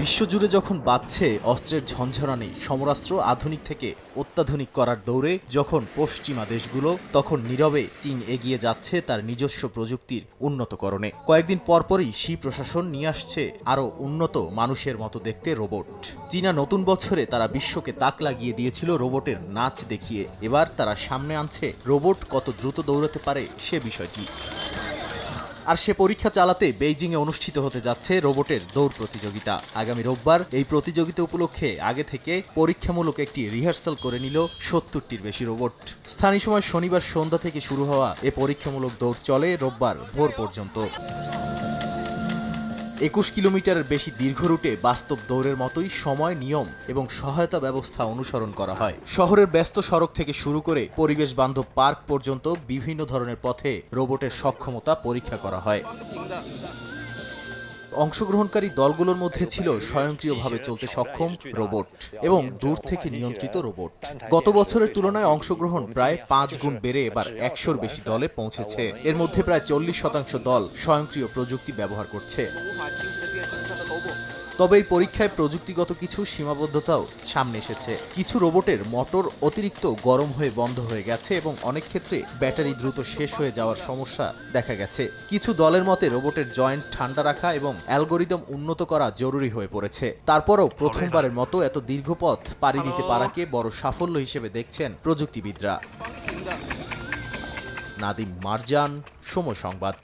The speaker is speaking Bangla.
বিশ্বজুড়ে যখন বাজছে অস্ত্রের ঝনঝনানি, সমরাস্ত্র আধুনিক থেকে অত্যাধুনিক করার দৌড়ে যখন পশ্চিমা দেশগুলো, তখন নীরবে চীন এগিয়ে যাচ্ছে তার নিজস্ব প্রযুক্তির উন্নতকরণে। কয়েকদিন পরপরই শি প্রশাসন নিয়ে আসছে আরও উন্নত মানুষের মতো দেখতে রোবট। চীনা নতুন বছরে তারা বিশ্বকে তাক লাগিয়ে দিয়েছিল রোবটের নাচ দেখিয়ে। এবার তারা সামনে আনছে রোবট কত দ্রুত দৌড়াতে পারে সে বিষয়টি। আর সে পরীক্ষা চালাতে বেইজিংয়ে অনুষ্ঠিত হতে যাচ্ছে রোবটের দৌড় প্রতিযোগিতা। আগামী রোববার এই প্রতিযোগিতা উপলক্ষে আগে থেকে পরীক্ষামূলক একটি রিহার্সাল করে নিল ৭০টির বেশি রোবট। স্থানীয় সময় শনিবার সন্ধ্যা থেকে শুরু হওয়া এ পরীক্ষামূলক দৌড় চলে রোববার ভোর পর্যন্ত। ২১ কিলোমিটারের বেশি দীর্ঘ রুটে বাস্তব দৌড়ের মতোই সময়, নিয়ম এবং সহায়তা ব্যবস্থা অনুসরণ করা হয়। শহরের ব্যস্ত সড়ক থেকে শুরু করে পরিবেশ বান্ধব পার্ক পর্যন্ত বিভিন্ন ধরনের পথে রোবটের সক্ষমতা পরীক্ষা করা হয়। অংশগ্রহণকারী দলগুলোর মধ্যে ছিল স্বয়ংক্রিয়ভাবে চলতে সক্ষম রোবট এবং দূর থেকে নিয়ন্ত্রিত রোবট। গত বছরের তুলনায় অংশগ্রহণ প্রায় ৫ গুণ বেড়ে এবার ১০০-র বেশি দলে পৌঁছেছে। এর মধ্যে প্রায় ৪০% দল স্বয়ংক্রিয় প্রযুক্তি ব্যবহার করছে। তবে এই পরীক্ষায় প্রযুক্তিগত কিছু সীমাবদ্ধতাও সামনে এসেছে। কিছু রোবটের মোটর অতিরিক্ত গরম হয়ে বন্ধ হয়ে গেছে এবং অনেক ক্ষেত্রে ব্যাটারি দ্রুত শেষ হয়ে যাওয়ার সমস্যা দেখা গেছে। কিছু দলের মতে রোবটের জয়েন্ট ঠান্ডা রাখা এবং অ্যালগোরিদম উন্নত করা জরুরি হয়ে পড়েছে। তারপরও প্রথমবারের মতো এত দীর্ঘ পথ পাড়ি দিতে পারাকে বড় সাফল্য হিসেবে দেখছেন প্রযুক্তিবিদরা। নাদিম মারজান, সময় সংবাদ।